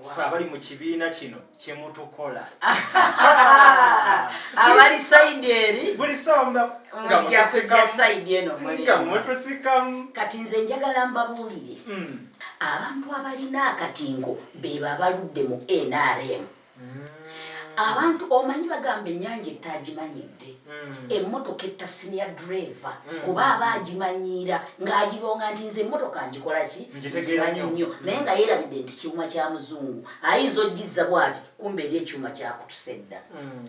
abali mu kibiina kino kyemutukola abali side eri buli somba nga side eno mutusikamu kati nze njagala mbabuulire abantu abalina akatingo beba abaludde mu NRM abantu omanyi bagamba ennyanja ettagimanyidde emmotoka etta senior driver kuba aba agimanyiira ng'agibonga nti nze emmotoka ngikola ki ngimanyi nnyo naye nga yeerabidde nti kiwuma kya muzungu ayinza ogizza bw'ati kumbe eri ekyuma kyakutusedda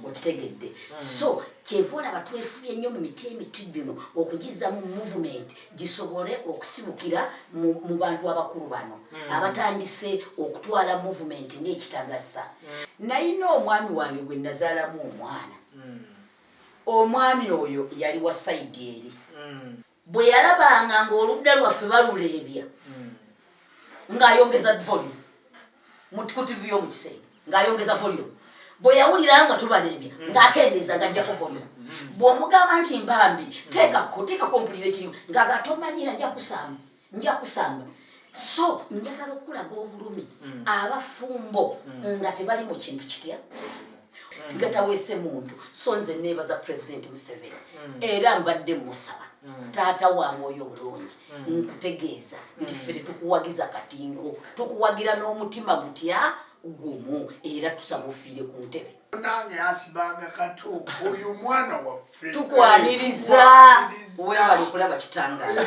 okitegedde so kyeva olaba twefubye nnyo mu miti emitijjuno okugizza mu movement gisobole okusibukira mu bantu abakulu bano abatandise okutwala movement ng'ekitagasa nayina omwami wange gwe nazaalamu omwana omwami oyo yali wa side eri bwe yalabanga ng'oludda lwaffe baluleebya ng'ayongeza volume ku TV y'omu kisenge ng'ayongeza volume bwe yawulira nga tubaleebya ng'akendeeza ng'ajjako volume bw'omugamba nti mbambi teekako mpulire kirimu ng'agatomanyira nja kusamba so njagala okulaga obulumi abafumbo nga tebali mu kintu kitya nga taweese muntu so nze neebaza President Museveni era mbadde musaba taata wange oyo obulungi nkutegeeza nti ffe tetukuwagiza katingo tukuwagira n'omutima gutya gumu era tusaba ofiire ku ntebe nange asibanga kato oyo mwana waffe tukwaniriza webali kulaba kitangala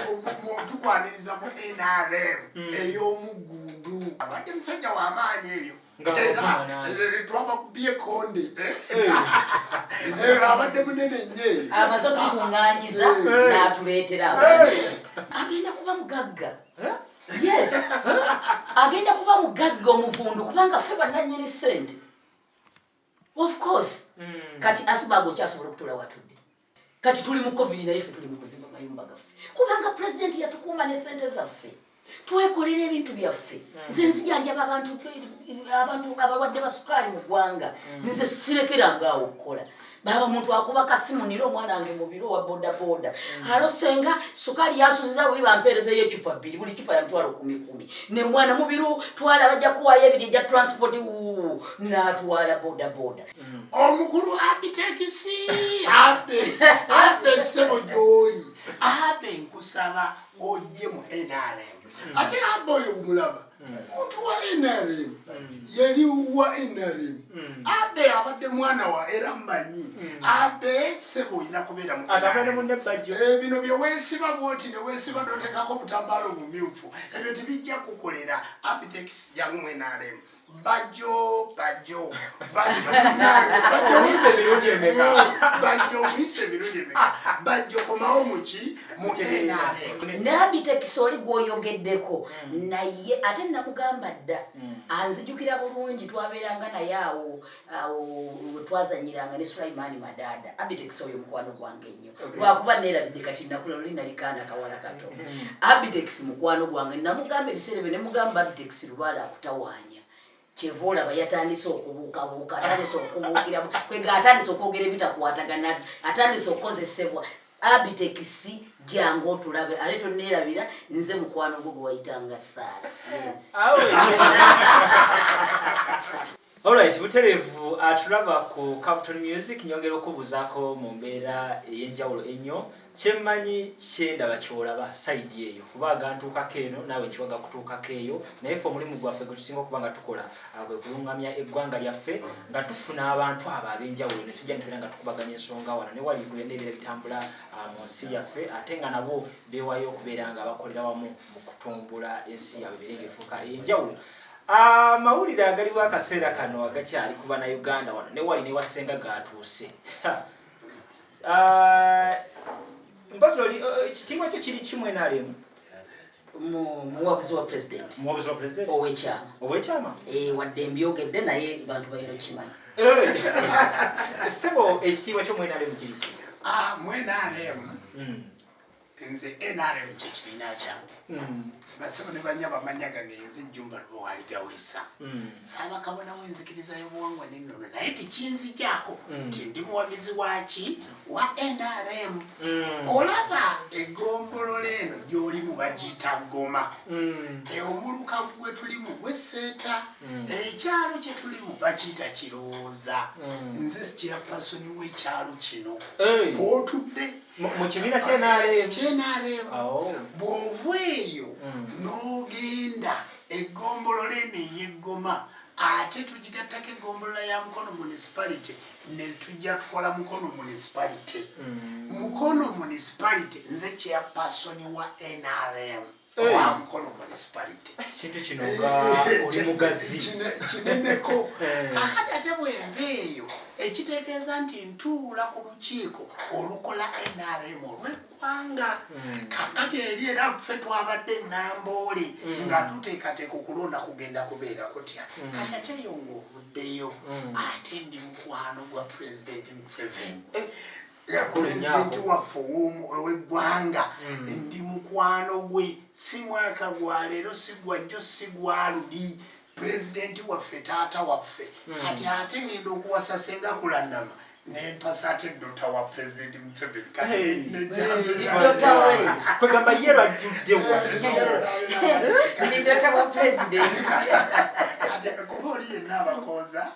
tukwaniriza mu NRM ey'omugundu abadde musajja w'amaanyi eyo twaba kubye konde abadde munene nnyo amaze okukuŋŋaanyiza n'atuleetera agenda kuba mugagga yes agenda kuba mugagga omuvundu kubanga ffe bannannyini ssente of course kati asibago kyasobola okutula watudde kati tuli mu covid naye ffe tuli mu kuzimba mayumba gaffe kubanga president yatukuuma ne ssente zaffe twekolera ebintu byaffe nze nzijanjaba abantu abalwadde basukaali mu ggwanga nze sirekerangaawo okukola baba muntu akuba kasimu nira omwana wange mu biro wa bodaboda alo senga sukaali yasuziza bwe bampeerezeyo ecupa bbiri buli cupa ya mtwalo 10 ne mwana mu biro twala bajja kuwaayo ebiri gya transport n'atwala bodaboda omukulu abitekisi abe sebo gy'oli abe nkusaba ojje mu NRM ate abe oyo omulaba muntu wa NRM yali wa NRM abe abadde mwana wa era mmanyi abe sebo olina kubeera mu bino bye weesiba bwoti ne weesiba n'oteekako obutambalo bumyufu ebyo tebijja kukolera abitekisi jangu mu NRM Bajo komawo muki mu NRM n'abitekisi oli gwoyogeddeko naye ate namugamba dda anzijukira bulungi twabeeranga naye awo twazanyiranga ne Sulaiman Madada abitekisi oyo mukwano gwange nnyo lwakuba neerabidde kati nakula luli nalikaana kawala kato abitekisi mukwano gwange namugamba ebiseera byo ne mugamba abitekisi lubaala akutawaanya kyeva olaba yatandise okubuukabuuka atandise okubuukira kwega atandise okwogera ebitakwatagana atandise okukozesebwa abitekisi jangu otulabe ale toneerabira nze mukwano gwo gwe wayitanga Saara alright butereevu atulaba ku Captain Music nyongera okubuzaako mu mbeera ey'enjawulo ennyo kyemmanyi kyendaba kyolaba side eyo kuba gantuukako eno naawe nkiwaga kutuukako eyo naye ffe omulimu gwaffe gwe tusinga okuba nga tukola gwe kulungamya eggwanga lyaffe nga tufuna abantu abo ab'enjawulo ne tujja nitubeera nga tukubaganya ensonga wano ne wali kulenda ebiera bitambula mu nsi yaffe ate nga nabo beewayo okubeera nga bakolera wamu mu kutumbula ensi yaabwe ebeere ng'efuuka ey'enjawulo amawulire agaliwo akaseera kano agakyali ku bannayuganda wano ne wali ne wasenga gaatuuse Mbazoli kitimwa kyo kiri kimwe nalemu muwabuzi wa president owekyama wadde mbyogedde naye bantu balina okimanyi sebo ekitimwa kyo mwenalemu kiri mwenalemu nze NRM kyekibiina kyange basebo ne banya bamanyaga ngenze Jjumba Luwali Gawesa Ssaabakabona w'enzikiriza y'obuwangwa n'ennono naye tekinzigyako nti ndi muwagizi waki wa NRM olaba eggombolola eno gy'olimu bagiyita Goma omuluka gwe tulimu gweseeta ekyalo kye tulimu bakiyita Kirowooza nze chairperson w'ekyalo kino bw'otudde mu kibiina ky'NRM bw'ova eyo n'ogenda eggombolola eno ey'eggoma ate tugigattako eggombolola ya Mukono municipality ne tujja tukola Mukono municipality Mukono municipality nze chairperson wa NRM wa Mukono municipality kintu kino nga oli mugazi kineneko kakati ate bwenva eyo ekitegeeza nti ntuula ku lukiiko olukola NRM olw'eggwanga kakati eri era ffe twabadde Namboole nga tuteekateeka okulonda kugenda kubeera kutya kati ate eyo ng'ovuddeyo ate ndi mukwano gwa President Museveni President waffe ow'eggwanga ndi mukwano gwe si mwaka gwa leero si gwajjo si gwa luli President waffe taata waffe kati ate ngenda okuwasa Senga Kulanama nempasa ate Dr. wa President Museveni kwegamba yero ajjudde ni Dr. wa President ate kuba oli yenna abakooza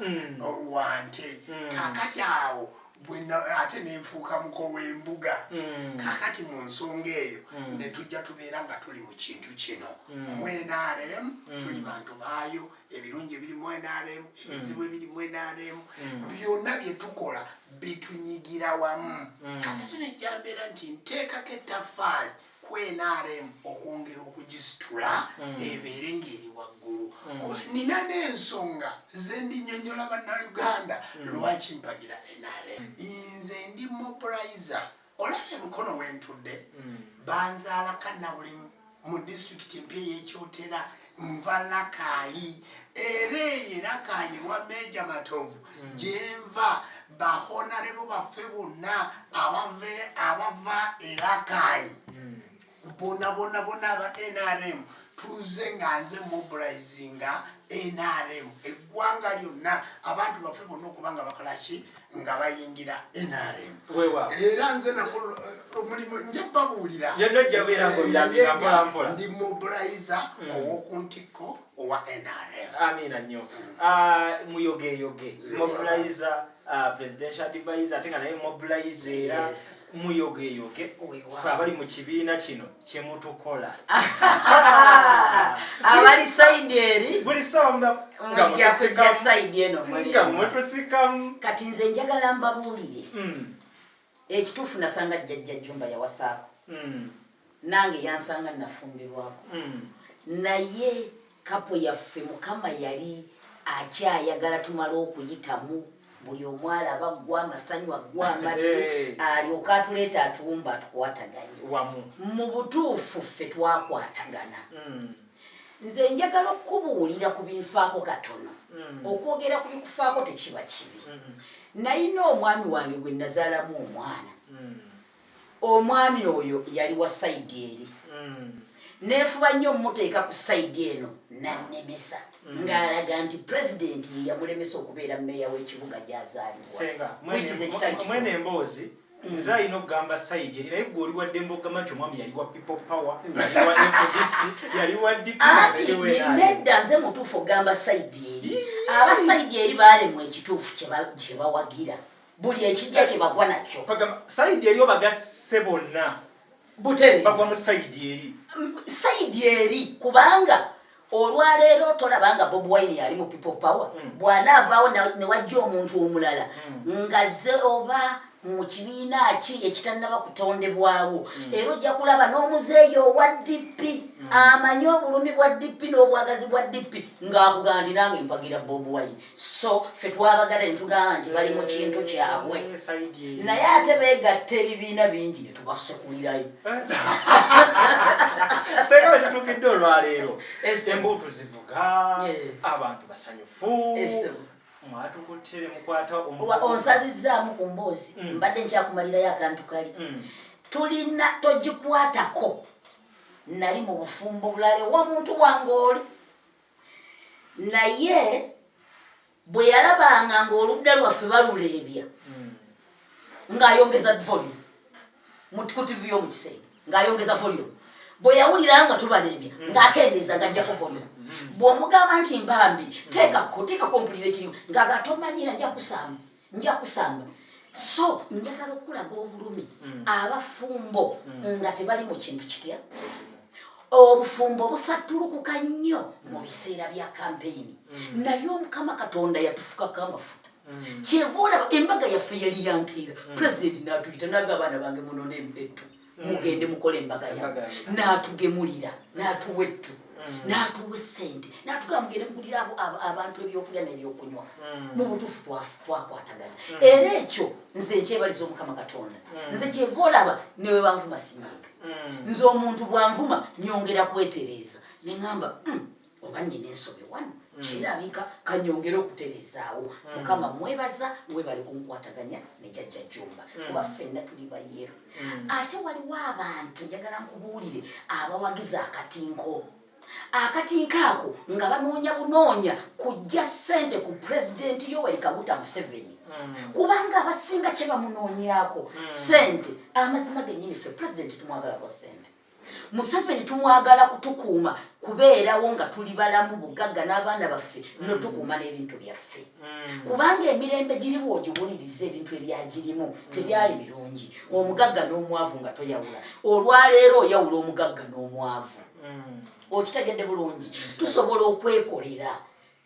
wante kakati awo ate nenfuuka muko w'embuga kakati mu nsonga eyo ne tujja tubeera nga tuli mu kintu kino mu NRM tuli bantu baayo ebirungi ebiri mu NRM ebizibu ebiri mu NRM byonna bye tukola bitunyigira wamu kati ate nejja mbeera nti nteekako ettaffaali ku NRM okwongera okugisitula ebeere ng'eri waggulu kuba nina n'ensonga ze ndinnyonnyola bannayuganda lwaki mpagira NRM nze ndi mobilizer olaba Mukono wentudde banzaala kannabuli mu disitulikiti empya ey'Ekyotera nva Lakaayi era eyo Lakaayi wa Meja Matovu gyenva bahonarebo baffe bonna abava Lakaayi bona aba NRM tuze nga nze mobilizinga NRM eggwanga lyonna abantu baffe bonna okubanga bakolaki nga bayingira NRM era nze omulimu nja babuulira ndi mobilizer ow'okuntikko owa NRM amina nnyo muyogeyoge mobilizer presidential advisor ate nga naye mobilizer era muyogeyoge fe abali mu kibiina kino kyemutukola abali saidi eri buli sawa nga saidi eno mutusikamu kati nze njagala mbabuulire ekituufu nasanga jjajja Jjumba yawasaako nange yansanga nafumbirwako naye kapo yaffe Mukama yali akyayagala tumala okuyitamu buli omwala abagwa amasanyu agwa amaddu alyoka atuleeta atuwumba atukwataganye mu butuufu ffe twakwatagana nze njagala okubuulira ku binfaako katono okwogera ku bikufaako tekiba kibi nayina omwami wange gwe nazaalamu omwana omwami oyo yali wa saidi eri neefuba nnyo mmuteeka ku saidi eno nannemesa ng'alaga nti pulezidenti yamulemesa okubeera mmeeya w'ekibuga gy'azaalibwa mwene emboozi nze alina okugamba saidi eri naye gwe oli wadde mbogamba nti omwami yali wa people power yali wa FDC yali wa DP nedda nze mutuufu okugamba saidi eri aba saidi eri baalemu ekituufu kye bawagira buli ekijja kye bagwa nakyo saidi eri obagasse bonna butere bagwa mu saidi eri saidi eri kubanga olwaleero tolabanga Bobi Wine yali mu people power bw'anaavaawo ne wajja omuntu omulala nga ze oba mu kibiina ki ekitannaba kutondebwawo era ojja kulaba n'omuzeeyi owa DP amanyi obulumi bwa DP n'obwagazi bwa DP ng'akugamba nti nange mpagira Bobi Wine so ffe twabagala ne tugamba nti bali mu kintu kyabwe naye ate beegatta ebibiina bingi ne tubasekulirayo senga bwe tutuukidde olwaleero embuutu zivuga abantu basanyufu mwatukuttire mukwata onsazizaamu ku mboozi mbadde nkyakumalirayo akantu kali tulina togikwatako nali mu bufumbo bulale wa muntu wange oli naye bwe yalabanga ng'oludda lwaffe baluleebya ng'ayongeza volume ku TV y'omu kisenge ng'ayongeza volume bwe yawulira nga tubaleebya ng'akendeeza ng'ajjako volume bw'omugamba nti mbambi teekako mpulira ekirimu ng'agatomanyira nja kusamba so njagala okulaga obulumi abafumbo nga tebali mu kintu kitya obufumbo busattulukuka nnyo mu biseera bya kampeyini naye omukama katonda yatufukako amafuta kyevuula embaga yaffe yali yankiira pulezidenti n'atuyita n'aga abaana bange munone empettu mugende mukole embaga yawe n'atugemulira n'atuwa ettu n'atuwa essente n'atugamba mugende mugulira abantu ebyokulya n'ebyokunywa mu butuufu twakwatagana era ekyo nze nkyebaliza omukama katonda nze kyeva olaba newe banvuma sinyiga nze omuntu bwanvuma nyongera kwetereeza neŋŋamba oba nnina ensobe wano kirabika kanyongere okutereezaawo mukama mwebaza webale kunkwataganya ne jjajja Jjumba kuba ffenna tuli bayeru ate waliwo abantu njagala nkubuulire abawagiza akatinko ako nga banoonya bunoonya kujja ssente ku pulezidenti Yoweri Kaguta Museveni kubanga abasinga kye bamunoonyako ssente amazima gennyini ffe pulezidenti tumwagalako ssente Museveni tumwagala kutukuuma kubeerawo nga tuli balamu bugagga n'abaana baffe notukuuma n'ebintu byaffe kubanga emirembe giriwo ogiwuliriza ebintu ebyagirimu tebyali birungi omugagga n'omwavu nga toyawula olwaleero oyawula omugagga n'omwavu okitegedde bulungi tusobola okwekolera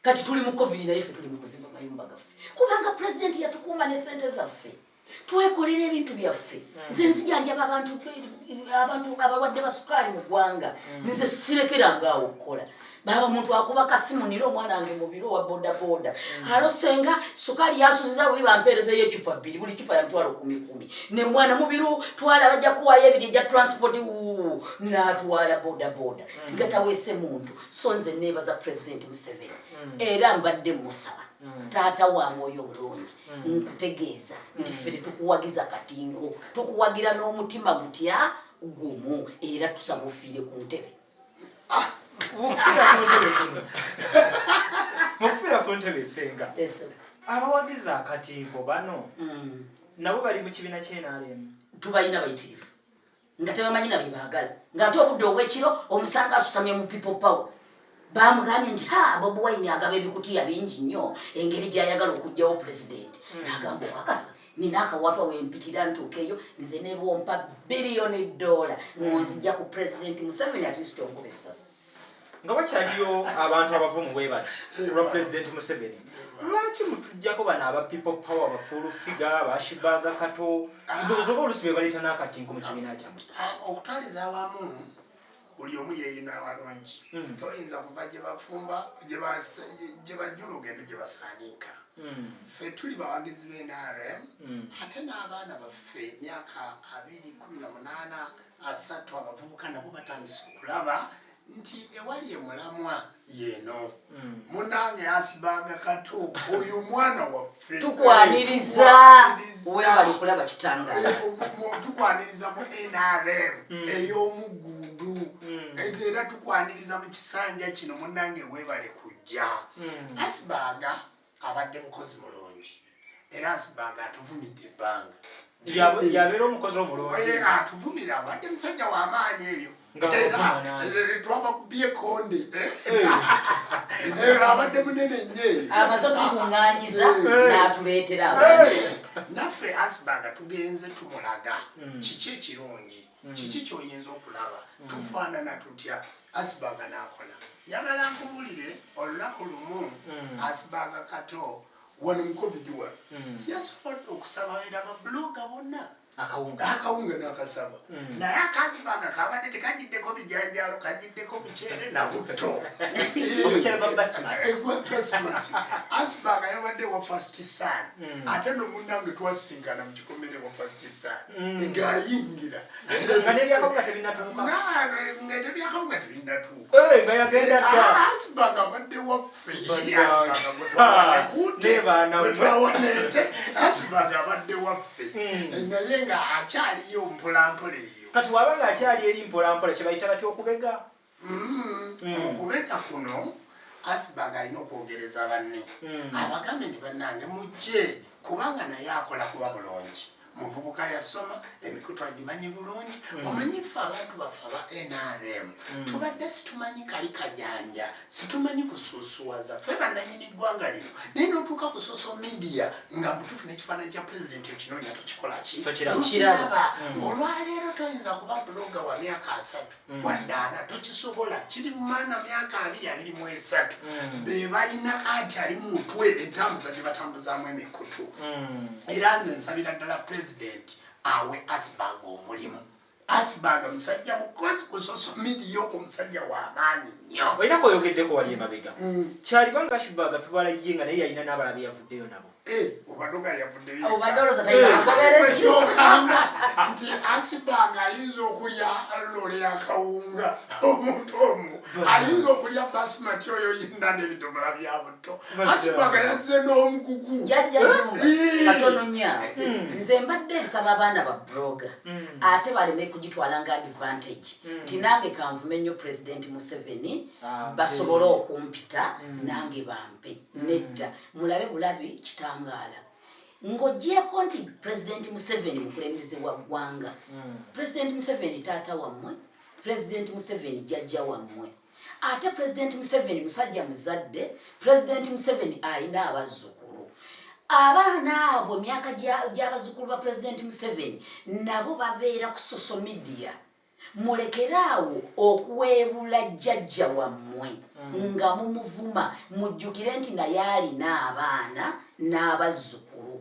kati tuli mu covid naye ffe tuli mu kuzimba mayumba gaffe kubanga pulezidenti yatukuuma ne ssente zaffe twekolera ebintu byaffe nze nzijanjaba abantu abalwadde basukaali mu ggwanga nze sirekerangaawo okukola baba muntu akuba kasimu nira omwana wange mu biro wa bodaboda alo senga sukaali yasuziza bubi bampeerezeyo ecupa 2 buli cupa ya mtwalo 10 ne mwana mu biro twala bajja kuwayo ebiri ja transport n'atwala bodaboda ngataweese muntu so nze neebaza pulezidenti Museveni era mbadde musaba taata wange oyo bulungi nkutegeeza nti ffe tetukuwagiza katinko tukuwagira n'omutima gutya gumu era tusaba ofiire ku ntebe mukufira ku ntebe senga abawagiza akatinko bano nabo bali mu kibiina ky'NRM tubalina bayitirivu nga tebamanyi nabye baagala ng'ate obudde obw'ekiro omusanga asutamye mu people power bamugambye nti Bobi Wine agaba ebikutiya bingi nnyo engeri gy'ayagala okugyawo pulezidenti n'agamba okakasa nina akawatwa wempitira ntuukeeyo nze ne bompa $1 billion ngonzijja ku pulezidenti Museveni atiisito onkuba essasi nga wakyaliyo abantu abava mu bwebati lwa pulezidenti Museveni lwaki mutujjako bano aba people power bafuulu figa bashibaga kato ndowooza oba olusi be baleeta n'akatinko mu kibiina kyammwe okutwaliza awamu buli omu yeeyina awalungi toyinza kuva gye bafumba gye bajjula ogende gye basaanika ffe tuli bawagizi b'NRM ate n'abaana baffe emyaka 2018 3 abavubuka nabo batandise okulaba nti ewali emulamwa yeeno munange asibaga kato oyo mwana waffe tukwaniriza webali kulaba kitangaala tukwaniriza mu NRM ey'omugundu era tukwaniriza mu kisanja kino munange webale kujja asibaga abadde mukozi mulungi era asibaga atuvumidde ebbanga yabeera omukozi omulungi atuvumira abadde musajja w'amaanyi eyo twabakubye konde abadde munene nnyo amaze okukuŋŋaanyiza n'atuleetera naffe asibaga tugenze tumulaga kiki ekirungi kiki kyoyinza okulaba tufaanana tutya asibaga n'akola njagala nkubuulire olunaku lumu asibaga kato wano mu covid wano yasobodde okusaba era babuloga bonna akawunga n'akasaba naye akasibaga kabadde tekagiddeko bijanjalo kagiddeko muceere na butto basimati asibaga yabadde wa first son ate nomunange twasinkana mu kikomere wa first son ng'ayingira nga nebyakawunga tebinnatuuka asibaga abadde waffe asibaga bwetwawanete asibaga abadde waffe naye nga akyaliyo mpolampola eyo kati waba nga akyali eri mpolampola kye bayita batya okubega okubega kuno Asbag alina okwogereza banne abagambe nti bannange mujje kubanga naye akola kuba bulungi muvubuka yasoma emikutu agimanyi bulungi omanyi ffe abantu baffe aba NRM tubadde situmanyi kali kajanja situmanyi kusuusuwaza ffe bannanyini ggwanga lino naye n'otuuka ku social media nga mutuufu n'ekifaananyi kya pulezidenti ekinoonya tokikola ki tukiraba olwaleero toyinza kuba buloga wa myaka 3 wadde 4 tokisobola kiri mu maana myaka 2-23 be balina anti ali mu mutwe entambuza gye batambuzaamu emikutu era nze nsabira ddala president awe Asbag omulimu Asbag musajja mukozi ku social media omusajja w'amaanyi nnyo olina koyogeddeko wali emabega kyalibanga Asbag tubala ye nga naye yalina n'abalabe yavuddeyo nabo obadoga yavuddeyo obadolozatayogamba nti Asbag ayinza okulya lole yakawunga omuntu omu ayinza okulya basmati oyo yinda n'ebidomola bya butto Asbag yazze n'omugugu jjajja jumba katono nya nze mbadde nsaba abaana ba blogger ate baleme kugitwala nga advantage nti nange kanvume nnyo president Museveni basobole okumpita nange bampe nedda mulabe bulabi kitangaala ng'ogyeko nti president Museveni mukulembeze wa ggwanga president Museveni taata wammwe president Museveni jjajja wammwe ate president Museveni musajja muzadde president Museveni ayina abazzukulu abaana abo emyaka gy'abazzukulu ba president Museveni nabo babeera ku social media mulekeraawo okuweebula jjajja wammwe nga mumuvuma mujjukire nti naye alina abaana n'abazzukulu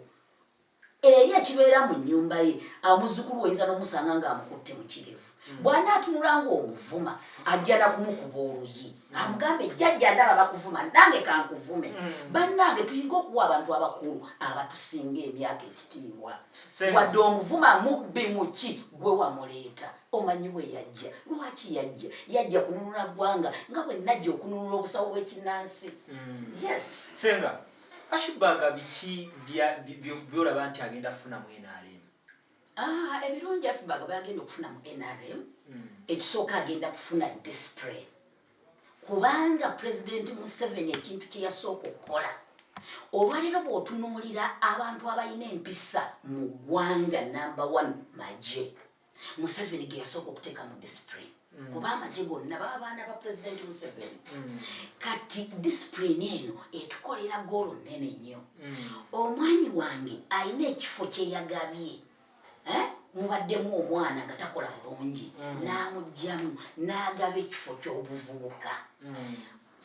eri ekibeera mu nnyumba ye amuzzukulu oyinza n'omusanga ng'amukutte mu kirevu bw'anaatunula ng'omuvuma ajja na kumukuba oluyi amugambe jjajja ndaba bakuvuma nange kankuvume bannange tuyiga okuwa abantu abakulu abatusinga emyaka ekitiibwa wadde omuvuma mubbi muki gwe wamuleeta omanyi we yajja lwaki yajja kununula ggwanga nga bwe najja okununula obusawo bw'ekinnansi yes senga Asbag biki byolaba nti agenda kufuna mu NRM ebirungi Asbag bagenda okufuna mu NRM ekisooka agenda kufuna discipline kubanga president Museveni ekintu kye yasooka okukola olwaleero bw'otunuulira abantu abalina empisa mu ggwanga number 1 magye Museveni ge yasooka okuteeka mu discipline kuba amagye gonna baba baana ba president Museveni kati discipline eno etukolera goolo nnene nnyo omwami wange alina ekifo kye yagabye mubaddemu omwana nga takola bulungi n'amugjamu n'agaba ekifo ky'obuvubuka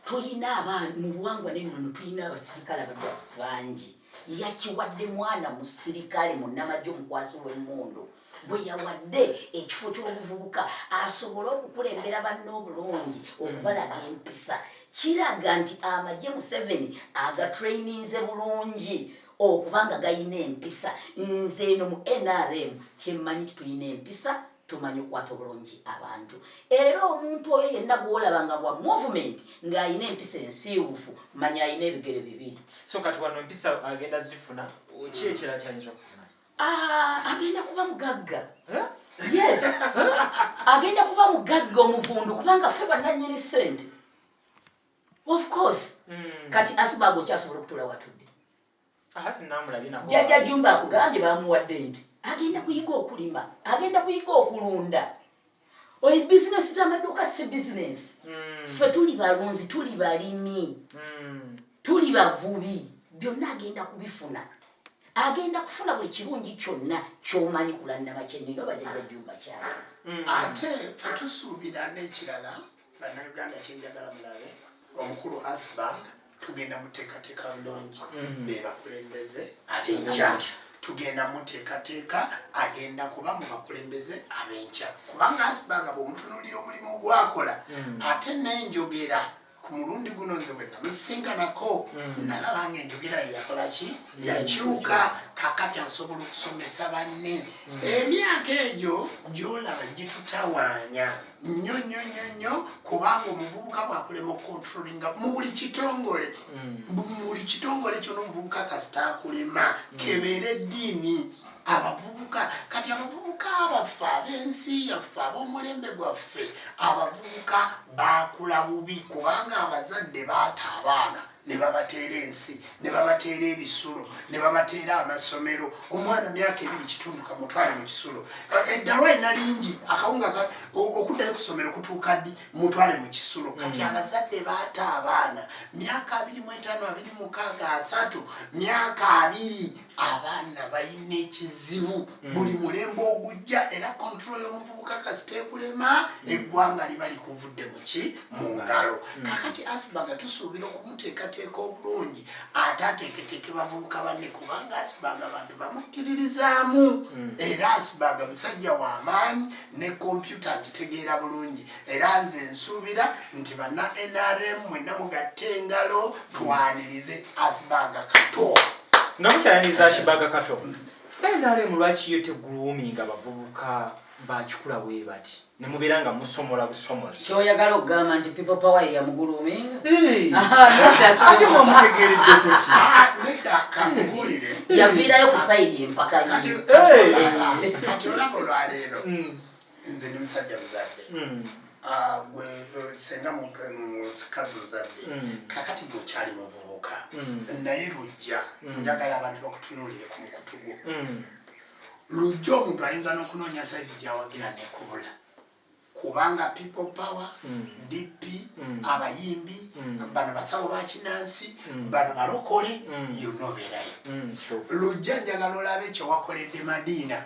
tulina abaana mu buwangwa n'ennono tulina abasirikale abajasi bangi yakiwadde mwana musirikale munnamagye omukwasi w'emmundu bwe yawadde ekifo ky'obuvubuka asobole okukulembera banne obulungi okubalaga empisa kiraga nti amagye Museveni agatraininze bulungi okubanga gayina empisa nze eno mu NRM kyemmanyi tulina empisa tumanyi okukwata obulungi abantu era omuntu oyo yenna gwolabanga bwa movement ng'ayina empisa ensiiwufu manya ayina ebigere bibiri so kati wano empisa agenda zifuna ki ekirala kyayinza okufuna agenda kuba mugagga yes agenda kuba mugagga omuvundu kubanga ffe bannannyini ssente of course kati Asbag okyasobola okutula watudde jjajja Jumba akugambye bamuwadde nti agenda kuyiga okulima agenda kuyiga okulunda oyi bizinesi z'amaduuka si bizinesi ffe tuli balunzi tuli balimi tuli bavubi byonna agenda kubifuna agenda kufuna buli kirungi kyonna ky'omanyi kulannamakyennino bajjajja Jumba kyali ate fetusuubira n'ekirala bannayuganda kyenjagala mulabe omukulu Asbag tugenda muteekateeka bulungi be bakulembeze ab'enkya tugenda muteekateeka agenda kuba mu bakulembeze ab'enkya kubanga Asbag bw'omutunuulira omulimu gwakola ate n'enjogera ku mulundi guno nze bwe namusinganako nalaba nga enjogera ye yakola ki yakyuka kakati asobola okusomesa banne emyaka egyo gy'olaba gitutawaanya nnyo nnyo nnyo nnyo kubanga omuvubuka bw'akulema okukontrolinga mu buli kitongole kyonna omuvubuka kasita akulema kebeera eddiini abavubuka kati abavubuka abaffe ab'ensi yaffe ab'omulembe gwaffe abavubuka bakula bubi kubanga abazadde baata abaana ne babateera ensi ne babateera ebisulo ne babateera amasomero omwana myaka 2 kitundu kamutwale mu kisulo eddalwa enalingi akawunga okuddayo ku ssomero kutuuka ddi mutwale mu kisulo kati abazadde baata abaana myaka 25 26 myaka 2 abaana balina ekizibu buli mulembe ogujja era kontrol y'omuvubuka kasiteekulema eggwanga liba likuvudde mu ngalo kakati Asperger tusuubira okumuteekateeka obulungi ate ateeketeeke bavubuka banne kubanga Asperger abantu bamukkiririzaamu era Asperger musajja w'amaanyi ne kompyuta agitegeera bulungi era nze nsuubira nti banna NRM mwenna mugatte engalo twanirize Asperger kato nga mukyayaniza Asperger kato NRM lwaki yo teguluuminga abavubuka bakikula bwe bati ne mubeera nga musomola busomozi kyoyagala okugamba nti people power yamuguluuminga ate mwamutegeeredde kuki nedda kamubuulire yaviirayo ku sayidi empaka kati olaba olwaleero nze ndi musajja muzadde gwe senga mukazi muzadde kakati gwokyali muvubuka naye lujja njagala abantu bakutunuulire ku mukutu gwo lujja omuntu ayinza n'okunoonya sayidi gyawagira nekubula kubanga people power DP abayimbi bano basawo bakinansi bano balokole yonobeerayo lujja njagala olabe ekyo wakoledde Madiina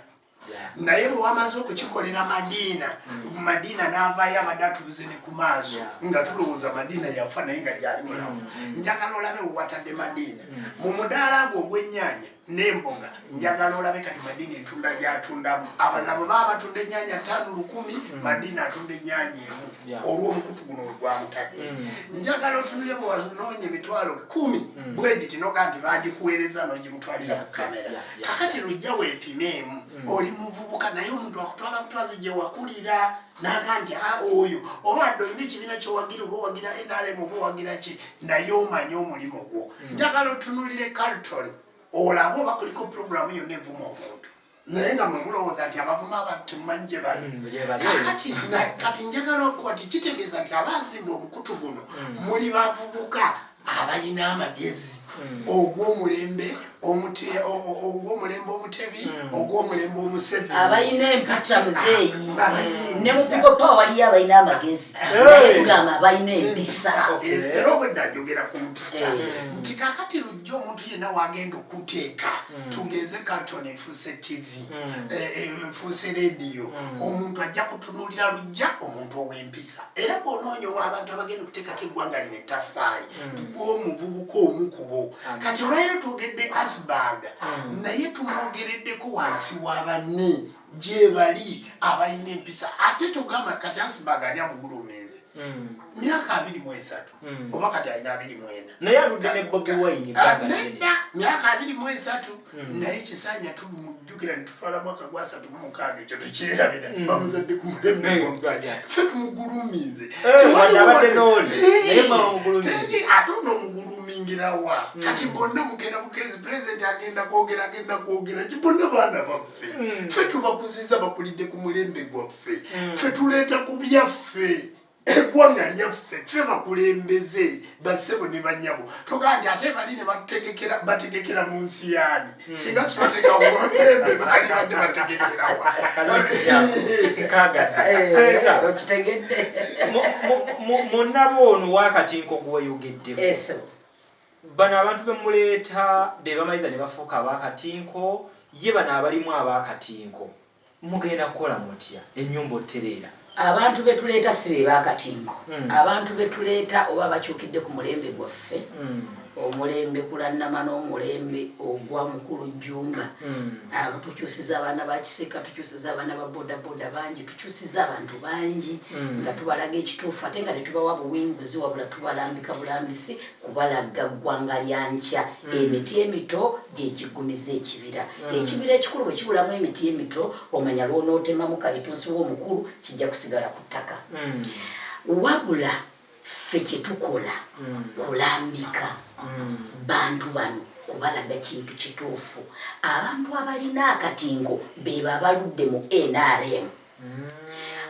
naye bwe wamaze okukikolera Madiina n'avaayo amadatuuze ne ku maaso nga tulowooza Madiina yafa naye nga gyali mulamu njagala olabe wewatadde Madiina mu mudaala gwo ogw'ennyaanya n'emboga njagala olabe kati Madiina entunda gy'atundamu abalala bwe baba batunda ennyaanya 5-10 Madiina atunda ennyaanya emu olw'omukutu guno we gwamutadde njagala otunule bwe wanoonya emitwalo 10 bwe giti noga nti bagikuweereza n'ogimutwalira ku kamera kakati lujja weepimeemu oli muvubuka naye omuntu akutwala butwazi gye wakulira naga nti oyo obadde olina ekibiina kyowagira oba owagira NRM oba owagira ki naye omanye omulimu gwo njagala otunulire Carlton olaba oba kuliko puroguramu yonna evuma omuntu naye nga mwemulowooza nti abavuma abantu temumanyi gye bali kati njagala okuwati kitegeeza nti abazimba omukutu guno muli bavubuka abalina amagezi ogw'omulembe omutebi ogw'omulembe omusevi abalina empisa muzeeyi ne mu people power waliyo abalina amagezi naye tugamba abalina empisa era obwedda njogera ku mpisa nti kakati lujja omuntu yenna wagenda okuteeka tugeze Carlton efuuse TV efuuse rediyo omuntu ajja kutunuulira lujja omuntu ow'empisa era bw'onoonya abantu abagenda okuteekako eggwanga lino ettaffaali gw'omuvubuka omu ku bo kati olwaleero twogedde Asperger naye tumwogereddeko wansi wa banne gye bali abalina empisa ate tugamba kati Asperger ani amugulumize myaka 23 oba kati alina 24 naye aludde ne Bobi Wine nedda myaka 23 naye kisaanya tulumujjukira ne tutwala mwaka gwa 36 ekyo tukyerabira bamuzadde ku mulembe ffe tumugulumize ate onomugulumingirawa kati bonna mugenda bukezi pulezidenti agenda kwogera kibonna baana baffe ffe tubakuziza bakulidde ku mulembe gwaffe ffe tuleeta ku byaffe eggwanga lyaffe ffe bakulembeze bassebo ne bannyabo togaa nti ate bali ne bategekera mu nsi yaani singa sibateka mulembe bali badde bategekerawa munnabo ono wakatinko gweyogeddeko bano abantu bemuleeta be bamaliza ne bafuuka abakatinko ye bano abalimu abakatinko mugenda kukola mutya ennyumba otereera abantu betuleeta si be bakatinko abantu betuleeta oba bakyukidde ku mulembe gwaffe omulembe kulannama n'omulembe ogwa mukulu Jjumba tukyusiza abaana bakiseka tukyusiza abaana ba bodaboda bangi tukyusiza abantu bangi nga tubalaga ekituufu ate nga tetubawa buwinguzi wabula tubalambika bulambisi kubalaga ggwanga lya nkya emiti emito gyekigumiza ekibira ekibira ekikulu bwe kibulamu emiti emito omanya lwonootemamu kalituusi w'omukulu kijja kusigala ku ttaka wabula ffe kyetukola kulambika bantu bano kubalaga kintu kituufu abantu abalina akatingo beba abaludde mu NRM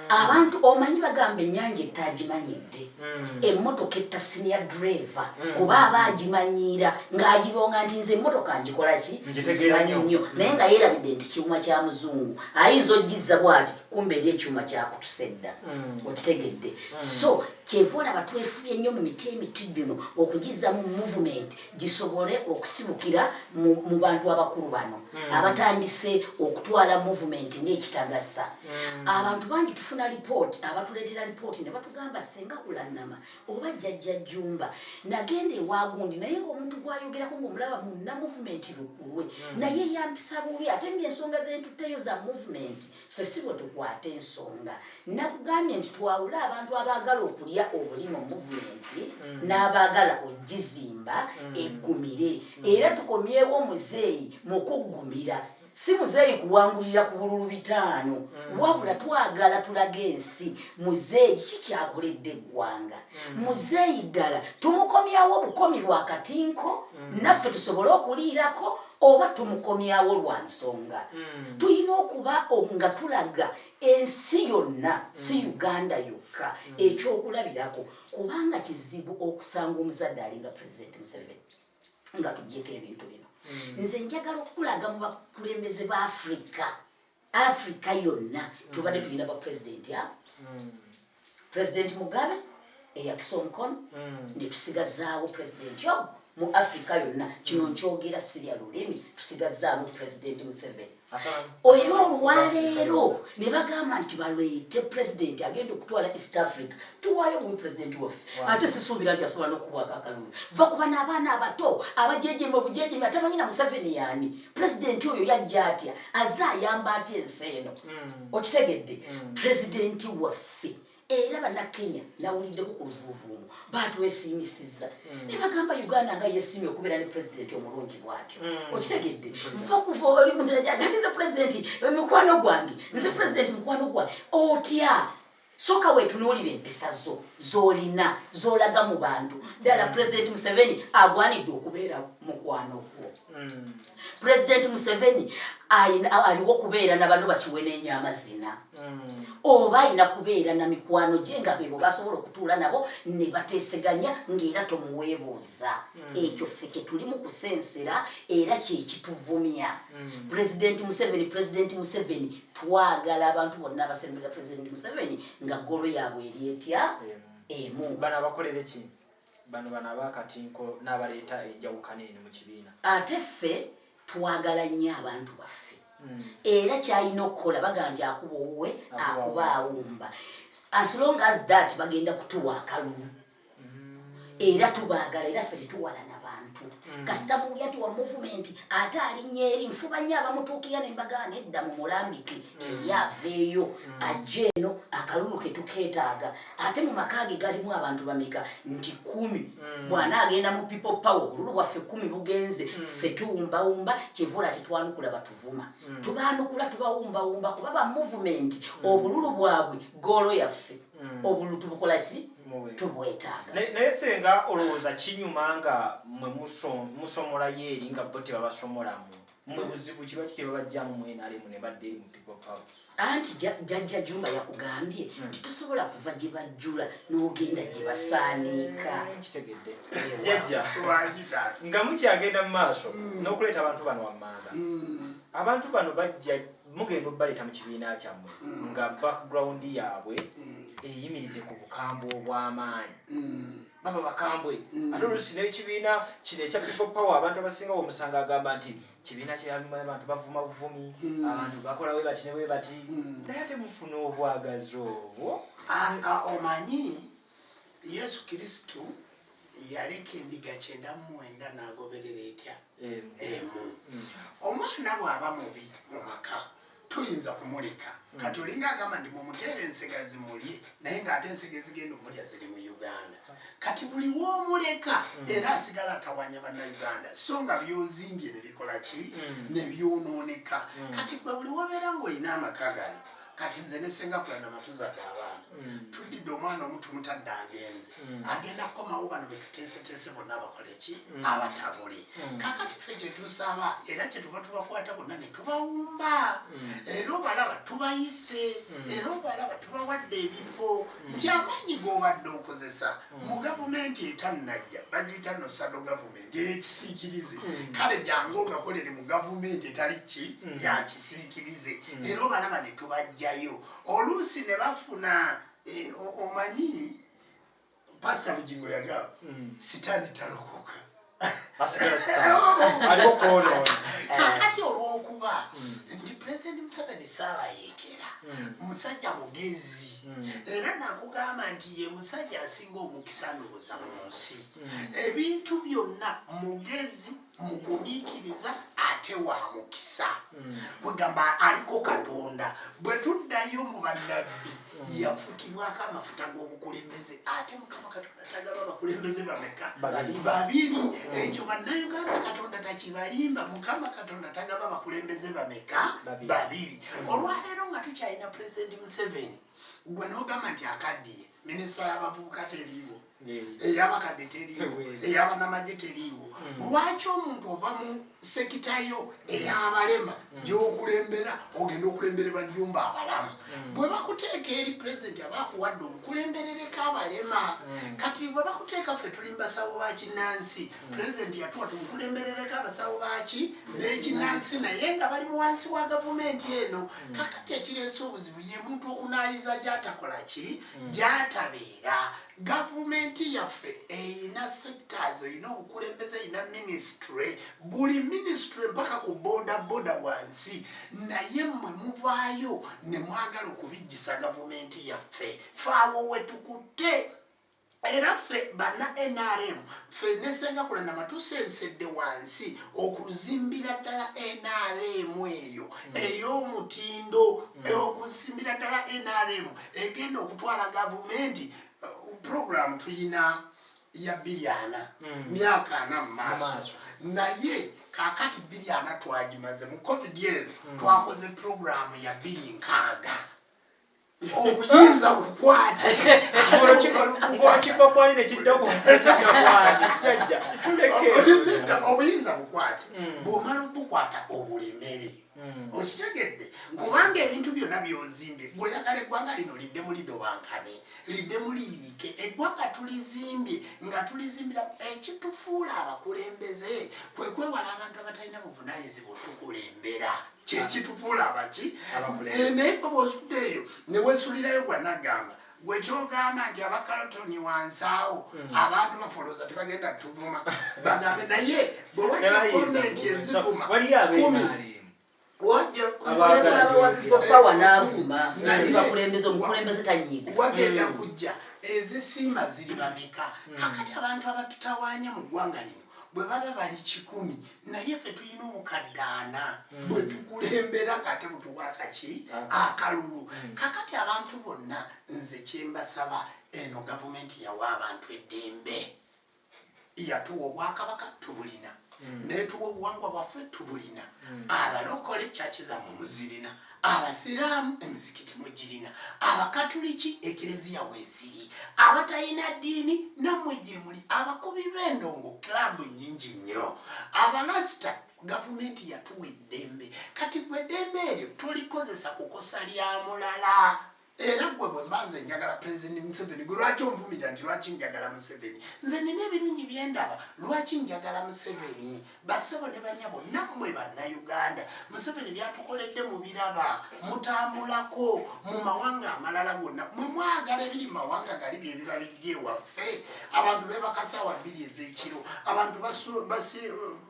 abantu omanyi bagamba ennyanja ettagimanyidde emmotoka etta senior driver kuba aba agimanyiira ng'agibonga nti nze emmotoka ngikola ki ngimanyi nnyo naye nga yeerabidde nti kiwuma kya muzungu ayinza ogizza bw'ati kumbe eri ekyuma kyakutusedda okitegedde so kyeva olaba twefubye ennyo mu miti emitidduno okugizza mu movement gisobole okusibukira mu bantu abakulu bano abatandise okutwala movement ng'ekitagasa abantu bangi tufuna lipooti abatuleetera lipooti ne batugamba senga kulannama oba jjajja jjumba nagenda ewagundi naye ng'omuntu gwayogerako ng'omulaba munna movement lukulwe naye yampisa bubi ate ng'ensonga zentutteyo za movement ffe si bwe tukwata ensonga nakugambye nti twawule abantu abaagala okulya obuli mu movement n'abaagala ogizimba eggumire era tukomyewo muzeeyi mu kuggumira si muzeeyi kuwangulira ku bululu 5 wabula twagala tulage ensi muzeeyi kikyakoledde eggwanga muzeeyi ddala tumukomyawo obukomi lwa katinko naffe tusobole okuliirako oba tumukomyawo lwa nsonga tulina okuba nga tulaga ensi yonna si Uganda yokka ekyokulabirako kubanga kizibu okusanga omuzadde alinga President Museveni nga tuggyeko ebintu bino nze njagala okulaga mu bakulembeze ba Afrika yonna tubadde tulina ba president ya President Mugabe eyakisa omukono ne tusigazaawo president yo mu Afrika yonna kino nkyogera sirya lulimi tusigazaawo President Museveni oyo olwaleero ne bagamba nti baleete president agenda okutwala East Africa tuwaayo bwe president waffe ate sisuubira nti asobola n'okubwako akalulu va kuba n'abaana abato abajejeme obujejeme atamanyina Museveni yaani president oyo yajja atya aze ayamba atya ensi eno okitegedde president waffe era bannakenya nawuliddeko ku luvuuvuumu batwesiimisiza ne bagamba Uganda nga yeesiimye okubeera ne president omulungi bw'atyo okitegedde va kuva oli muntu agandize president mikwano gwange nze president mukwano gwange otya soka wetunuulira empisa zo z'olina z'olaga mu bantu ddala president Museveni agwanidde okubeera mukwano gwo president Museveni aliwo okubeera na bano bakiwenenya amazina oba alina kubeera na mikwano gye nga bebo basobola okutuula nabo ne bateeseganya ng'era tomuweebuuza ekyo ffe kye tuli mu kusensera era kyekituvumya president Museveni twagala abantu bonna abasembera president Museveni nga golo yaabwe eri etya emu bano abakolere ki bano abakatinko n'abaleeta enjawukana eno mu kibiina ate ffe twagala nnyo abantu baffe era kyalina okukola baga nti akuba owuwe akuba awumba as long as that bagenda kutuwa akalulu era tubaagala era ffe tetuwalana bantu kasita muwulya tuwa movement ate alinnya eri nfuba nnyo abamutuukira ne mbagana edda mu mulambike eri aveeyo ajja eno akalulu ke tukeetaaga ate mu maka ge galimu abantu bameka nti 10 bwana agenda mu people power obululu bwaffe 10 bugenze ffe tuwumbawumba kivula tetwanukula batuvuma tubaanukula tubawumbawumba kuba ba movement obululu bwabwe golo yaffe obululu tubukola ki tubwetaaga naye senga olowooza kinyuma nga mwe musomolayo eri nga bo tebabasomolamu mwe buzibu kiba kitebabajjamu mu NRM ne badde eri mu people power anti jjajja Jumba yakugambye nti tosobola kuva gye bajjula n'ogenda gye basaaniika kitegedde jjajja nga mukyagenda mu maaso n'okuleeta abantu bano wammanga abantu bano bajja mugenda obbaleeta mu kibiina kyammwe nga background yaabwe eyimiridde ku bukambwe obw'amaanyi baba bakambwe ate oluusi n'ekibiina kino ekya people power abantu abasinga omusanga agamba nti kibiina kyalimu abantu bavuma buvumi abantu bakola we bati ne we bati naye ate mufuna obwagazi obwo omanyi Yesu Kristo yaleka endiga 99 n'agoberera etya emu omwana bw'aba mubi mu maka tuyinza kumuleka kati olinga agamba ndi mumuteere ensega zimulye naye ng'ate ensega ezigenda omulya ziri mu Uganda kati buli w'omuleka era asigala atawanya bannayuganda so nga byozimbye ne bikola ki ne byonooneka kati gwe buli wobeera ng'olina amaka gano kati nze ne Sengakula Namatuzadde abaana tudidde omwana omuntu mutadde agenze agenda kukomawo bano betuteeseteese bonna abakola eki abatabule kakati ffe kye tusaba era kye tuba tubakwata bonna ne tubawumba era obalaba tubayise era obalaba tubawadde ebifo nti amaanyi g'obadde okozesa mu gavumenti etannajja bagiyita no sado gavumenti ey'ekisiikirize kale jangu ogakolere mu gavumenti etali ki ya kisiikirize era obalaba ne tubajjayo oluusi ne bafuna omanyi Pastor Bugingo yagamba sitaani talokoka kakati olw'okuba nti President Museveni Ssaabayeekera musajja mugezi era nakugamba nti ye musajja asinga omukisa ndowooza mu nsi ebintu byonna mugezi mugumiikiriza ate wa mukisa kwegamba aliko Katonda bwe tuddayo mu bannabbi yafukibwako amafuta g'obukulembeze ate Mukama Katonda tagaba abakulembeze bameka babiri ekyo bannayuganda Katonda takibalimba Mukama Katonda tagaba abakulembeze bameka babiri olwaleero nga tukyalina President Museveni gwe n'ogamba nti akaddiye minisita y'abavubuka teriiwo ey'abakadde teriiwo ey'abanamagye teriiwo lwaki omuntu ova mu sekitayo ey'abalema gy'okulembera ogenda okulembera bajjumba abalamu bwe bakuteeka eri pulezidenti abakuwadde omukulemberereko abalema kati bwe bakuteeka ffe tuli mbasawo ba kinnansi pulezidenti yatuwa tumukulemberereko abasawo baki b'ekinnansi naye nga bali mu wansi wa gavumenti eno kakati ekireese obuzibu ye muntu okunaayiza gy'atakola ki gy'atabeera gavumenti yaffe eyina sectors eyina obukulembeze eyina ministry buli ministry mpaka ku boda wansi naye mmwe muvaayo ne mwagala okubijjisa gavumenti yaffe faawo wetukutte era ffe banna NRM ffe ne Sengakula Namatusensedde wansi okuzimbira ddala NRM eyo ey'omutindo okuzimbira ddala NRM egenda okutwala gavumenti program tuyina ya biliana myaka 4 mu maaso naye kakati biliana twagimaze mu covid year twakoze program ya bilinkaaga obuyinza bukwate kifa kwali ne kiddako kyajja obuyinza bukwate bw'omala obukwata obulemere okitegedde kubanga ebintu byonna byozimbye gweyagala eggwanga lino lidde mu lidobankane lidde mu liyiike eggwanga tulizimbye nga tulizimbira ekitufuula abakulembeze kwe kwewala abantu abatalina buvunaanyizibwa otukulembera kyekitufuula abaki naye ko bw'osuddeeyo ne weesulirayo gwanagamba gwe kyogamba nti abakalotoni wansaawo abantu bafolooza tebagenda tuvuma bagambe naye bwe wajja komenti ezivuma wagenda kujja ezisiima ziri bameka kakati abantu abatutawaanya mu ggwanga lino bwe baba bali 100 naye ffe tulina obukadde 4 bwe tukulembera kate butuwakaki akalulu kakati abantu bonna nze kyembasaba eno gavumenti yawa abantu eddembe yatuwa obwakabaka tubulina netuwa obuwangwa bwaffe tubulina abalokole kyaki zammwe muzirina abasiraamu emizikiti mugirina abakatuliki ekereziya weeziri abatalina ddiini nammwe gye muli abakubi b'endongo klabu nnyingi nnyo abalasita gavumenti yatuwa eddembe kati gwe eddembe eryo tolikozesa kukosa lya mulala era gwe bwe mbanze njagala President Museveni gwe lwaki onvumira nti lwaki njagala Museveni nze nina ebirungi byendaba lwaki njagala Museveni basebo ne banyabo nammwe bannayuganda Museveni byatukoledde mu biraba mutambulako mu mawanga amalala gonna mwe mwagala ebiri mu mawanga gali bye biba bijje waffe abantu beebaka ssaawa 2 ez'ekiro abantu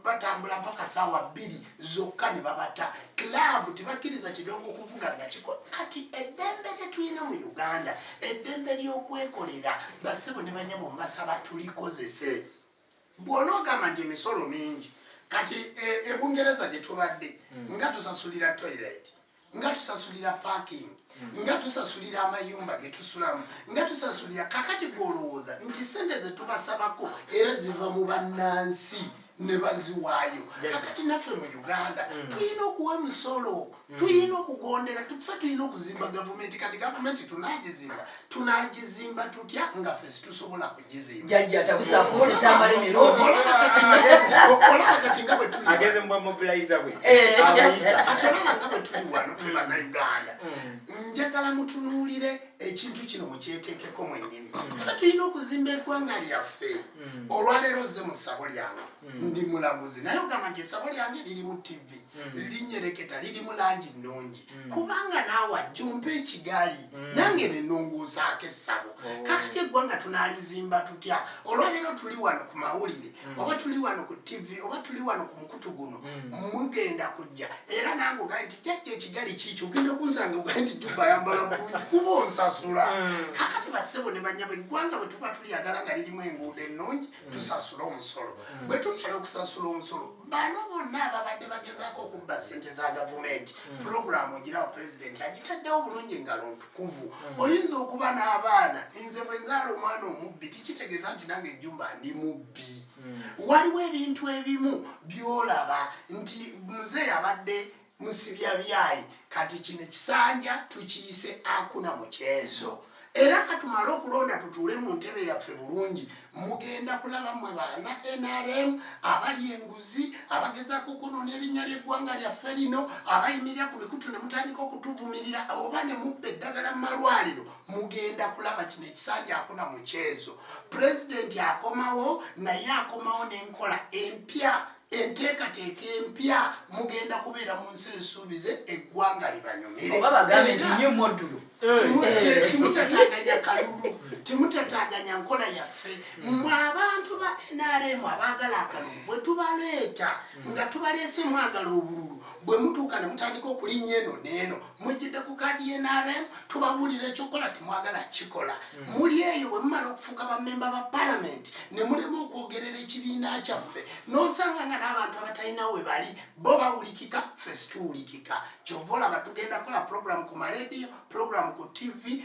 batambula mpaka ssaawa 2 zokka ne babata klabu tebakkiriza kidongo kuvuga nga kiko kati eddembe tulina mu Uganda eddembe ly'okwekolera basebo ne banyabo mbasaba tulikozese bw'onoogamba nti emisolo mingi kati ebungereza gye tubadde nga tusasulira toilet nga tusasulira parking nga tusasulira amayumba ge tusulamu nga tusasulira kakati gw'olowooza nti sente ze tubasabako era ziva mu bannansi ne baziwaayo kakati naffe mu Uganda tulina okuwa emisolo tulina okugondera tufe tulina okuzimba gavumenti kati gavumenti tunagizimba tutya nga ffe situsobola kugizimba jajja tabusafuzi tambale emirundi olaba kati nga bwe tuli ageze mu mobilizer bwe kati olaba nga bwe tuli wano ffe bannayuganda njagala mutunuulire ekintu kino mukyeteekeko mwennyini ffe tulina okuzimba eggwanga lyaffe olwaleero zze mu ssabo lyange ndi mulaguzi naye ogamba nti essabo lyange liri mu TV linyereketa liri mu langi nnungi kubanga naawe ajja ompa ekigali nange ne nnongozaako essabo kakati eggwanga tunaalizimba tutya olwaleero tuli wano ku mawulire oba tuli wano ku TV oba tuli wano ku mukutu guno mugenda kujja era nange ogaye nti jjajja ekigali kiikyo ogenda kunsanga ogaye nti tubayambala bulungi kuba onsasula kakati bassebo ne banyabo eggwanga bwe tuba tulyagala nga lirimu enguudo ennungi tusasula omusolo bwe tumala okusasula omusolo bano bonna ababadde bagezaako okubba ssente za gavumenti puroguramu ogirawo pulezidenti agitaddewo bulungi engalo ntukuvu oyinza okuba n'abaana nze bwe nzaala omwana omubbi tikitegeeza nti nange ejjumba ndi mubbi waliwo ebintu ebimu byolaba nti muzeeyi abadde musibya byayi kati kino ekisanja tukiyise akuna mukyezo era katumale okulonda tutuule mu ntebe yaffe bulungi mugenda kulaba mwe baana NRM abali enguzi abagezaako okunoona erinnya ly'eggwanga lyaffe lino abayimirira ku mikutu ne mutandika okutuvumirira oba ne mubba eddagala mu malwaliro mugenda kulaba kino ekisanja akuna mukyezo pulezidenti akomawo naye akomawo n'enkola empya enteekateeka empya mugenda kubeera mu nsi ensuubize eggwanga libanyumire oba bagambe nti nnyo modulo timutataganya kalulu timutataganya nkola yaffe mmwe abantu ba NRM abaagala akalulu bwe tubaleeta nga tubaleese mwagala obululu bwe mutuuka ne mutandika okulinnya eno n'eno mujjidde ku kaadi y'NRM tubabuulira ekyokola temwagala kikola muli eyo bwe mumala okufuuka bammemba ba palamenti ne mulema okwogerera ekibiina kyaffe n'osanga nga n'abantu abatalina we bali bo bawulikika ffe situwulikika kyova olaba tugenda kukola puroguramu ku marediyo puroguramu ku TV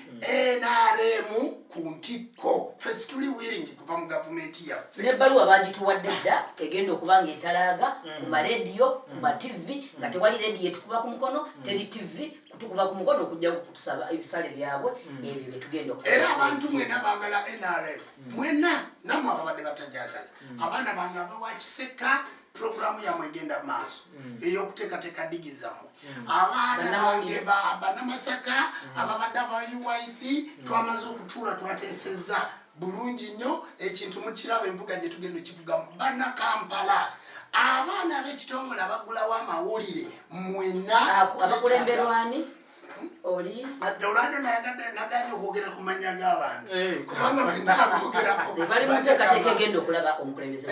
NRM ku ntikko ffe situli wiringi kuva mu gavumenti yaffe n'ebbaluwa bagituwadde dda egenda okuba nga etalaaga ku marediyo ku ma TV nga tewali rediyo etukuba ku mukono teri TV kutukuba ku mukono okujja kutusaba ebisale byabwe ebyo bye tugenda era abantu mwena baagala NRM mwena namwe ababadde batajagala abaana bange abawakiseka puroguramu yamwe egenda maaso ey'okuteekateeka digi zammwe abaana bange banamasaka ababadde aba UID twamaze okutuula twateesezza bulungi nnyo ekintu mukiraba envuga gye tugenda okivugamu bannakampala abaana ab'ekitongole abagulawo amawulire mwena abakulemberwani oli olwado naganya okwogera ku manya g'abantu kubanga benagoogerako bali muteekateeka egenda okulaba omukulembeze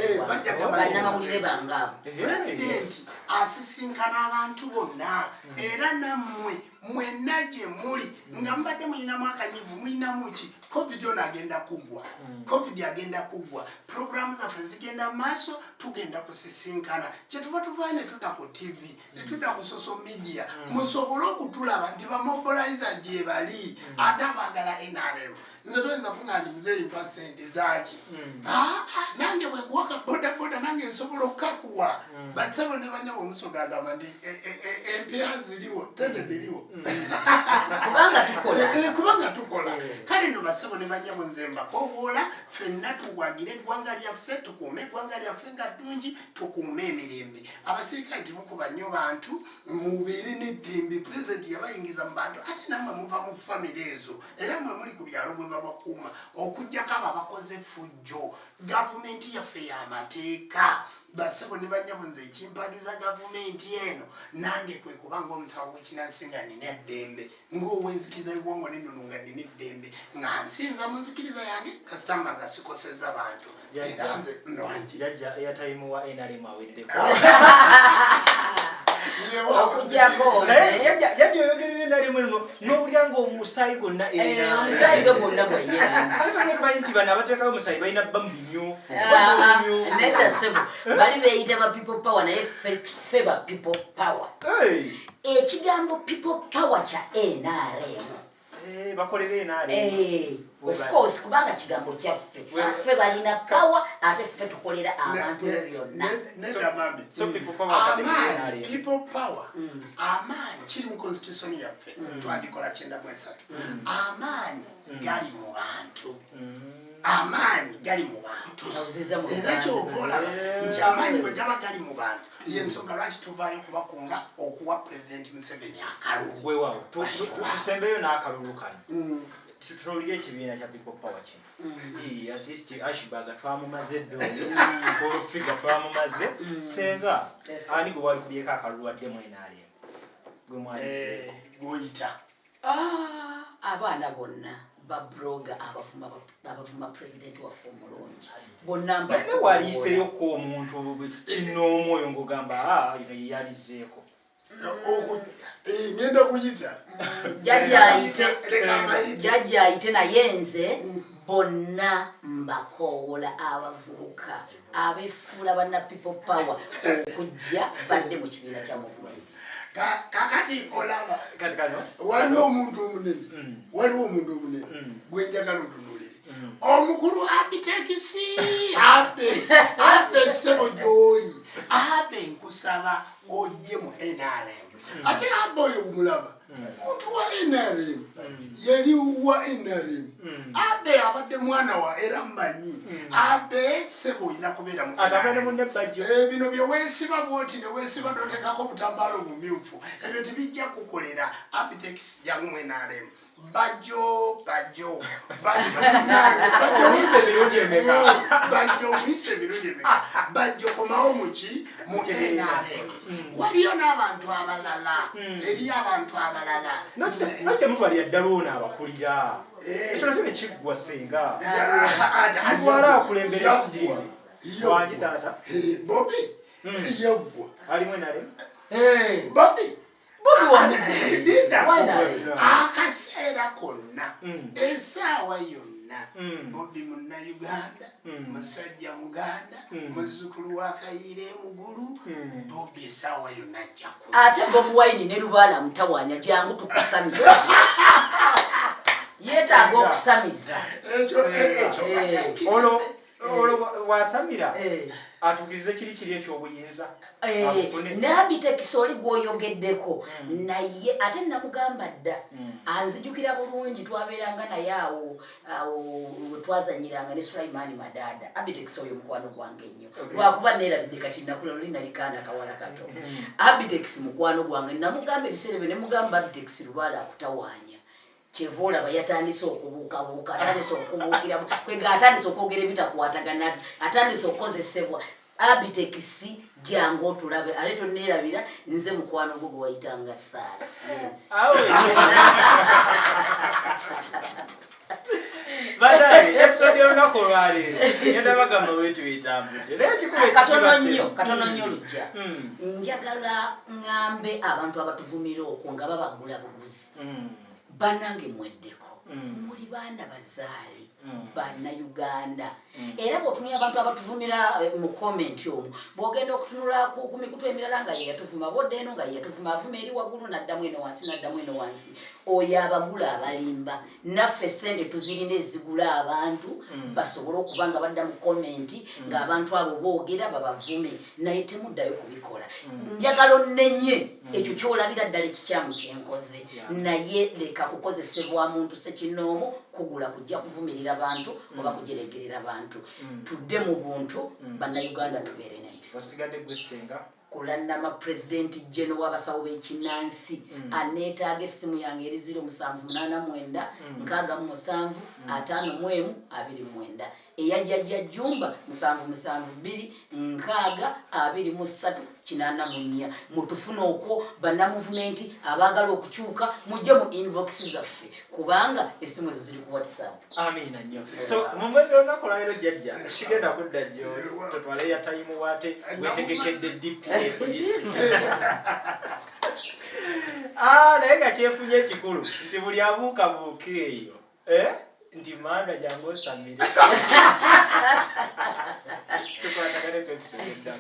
bannamawulire bangaabo pulezidenti asisinkana abantu bonna era nammwe mwenna gye muli nga mubadde muyinamu akanyivu muyinamu ki covid ono agenda kuggwa covid agenda kuggwa puroguramu zaffe zigenda mu maaso tugenda kusisinkana kyetuva tuvaa ne tudda ku TV ne tudda ku social media musobole okutulaba nti bamobiliza gye bali ate abaagala NRM nze toyinza kuga nti muzeeyi mpa ssente zaaki nange bweguwaka bodaboda nange nsobola okukakuwa batsabo ne banyabo omusoga agamba nti empya ziriwo tende biriwo kubanga tukola kale no basabo ne banyabo nze mbakowoola ffenna tuwagira eggwanga lyaffe tukuume eggwanga lyaffe nga ddungi tukuume emirembe abasirikale temukuba nnyo bantu mubeere n'eddembe pulezidenti yabayingiza mu bantu ate nammwe muva mu famire ezo era mmwe muli ku byalo bwe babakuuma okuggyako abo abakoze fujjo gavumenti yaffe y'amateeka basebo ne banyabo nze ekimpagiza gavumenti eno nange kwe kubanga omusawo w'ekinansi nga nina eddembe ng'owenzikiriza ebwongo n'ennono nga nina eddembe nga nsinza mu nzikiriza yange kasitamba nga sikosezza bantu era nze nwangi jajja airtime wa NRM aweddeko okujjako jajja oyogerera NRM n'owulira ng'omusaayi gwonna omusaayi gwe gwonna tumanyi nti bano abateekawo omusaayi balina bba mu bimyufu nedda ssebo bali beeyita ba people power naye ffe ba people power ekigambo people power kya NRM bakolere NRM. Of course kubanga kigambo kyaffe ffe balina power ate ffe tukolera abantu byonna. So people power people power amaanyi kiri mu constitution yaffe twandikola 93 amaanyi gali mu bantu amaanyi gali mu bantu era kyovola nti amaanyi bwe gaba gali mu bantu yensonga lwaki tuvaayo kubakunga okuwa president Museveni akalulu wewawo tusembeyo n'akalulu kano tutulire ekibiina kya people power kino assist Ashbaga twamumaze ddo figa twamumaze senga ani gwe wali kubyeko akalulu addemu NRM gwe mwalize goyita abaana bonna babroga abavuma president waffe omulungi bonna mbake waliiseyoko omuntu kinoomu oyo ng'ogamba yalizeeko ngenda kuyita jaji ayite naye nze bonna mbakoola abavubuka abefuula banna people power okujja badde mu kibiina kya movement. kakati olaba kati kano waliwo omuntu omunene gwenjagala otunulire omukulu abitekisi abe sebo gyoli abe nkusaba ojje mu NRM ate abe oyo omulaba omuntu wa NRM yali wa NRM abe abadde mwana wa era mmanyi abe sebo olina kubeera mu bino bye weesiba bwoti ne weesiba n'oteekako obutambalo bumyufu ebyo tebijja kukolera abitekisi jangu mu NRM Bajo komawo muki mu NRM waliyo n'abantu abalala eri abantu abalala nti muntu wali yaddala ono abakulira ekyo nakyo ne kiggwa senga wala akulembera esi wangi taata Bobi yaggwa alimu NRM Bobi akaseera konna esaawa yonna Bobi munnayuganda musajja muganda muzzukulu wa Kayiira Emugulu Bobi esaawa yonna ajjaku ate Bobi Wine ne Lubaala mutawanya jangu tukusamiza yeetaaga okusamiza olwo wasamira atugirize kiri ekyobuyinza n'abitekisi oli gwoyogeddeko naye ate namugamba dda anzijukira bulungi twabeeranga naye awo wetwazanyiranga ne Sulaiman Madada abitekisi oyo mukwano gwange ennyo lwakuba neerabidde kati nakula luli nalikaana kawala kato abitekisi mukwano gwange namugamba ebiseera byo ne mugamba abitekisi Lubaala akutawaanya Chevola bayatandise okubuukabuuka atandise okubuukiramu kwega atandise okwogera ebitakwatagana atandise okozesebwa abitekisi jangu otulabe ale tonneerabira nze mukwano gwo gwe wayitanga Saara badali episode y'olunaku olwaleero ngenda bagamba wetu etambudde katono nnyo lujja njagala ŋŋambe abantu abatuvumira okwo nga babagula buguzi banange mweddeko muli baana bazaali bannayuganda era bw'otunula abantu abatuvumira mu komenti omwo bw'ogenda okutunula ku mikutu emirala nga ye yatuvuma bodde eno nga ye yatuvuma avuma eri waggulu n'addamu eno wansi oyo abagula abalimba naffe sente tuzirina ezigula abantu basobole okuba nga badda mu komenti ng'abantu abo boogera babavume naye temuddayo kubikola njagala onnenye ekyo kyolabira ddala ekikyamu kyenkoze naye leka kukozesebwa muntu sekinoomu kugula kujja kuvumirira bantu oba kujeregerera abantu tudde mu buntu bannayuganda tubeere n'empisa osigadde gwesenga kulannama president General w'abasawo b'ekinnansi aneetaaga essimu yange eri 0789 67 51 29 eyajjajja Jumba 772 623 84 mutufuna okwo banna movement abaagala okukyuka mujje mu inbox zaffe kubanga essimu ezo ziri ku WhatsApp. Amina nnyo. So mumwezi olunaku olwaleero jjajja kigenda kudda gyo totwale ya time wate wetegekedde DPF lisi. Naye nga kyefunye ekikulu nti buli abuukabuuka eyo nti manda jangu osamire tukwatagane ku episode eddamu.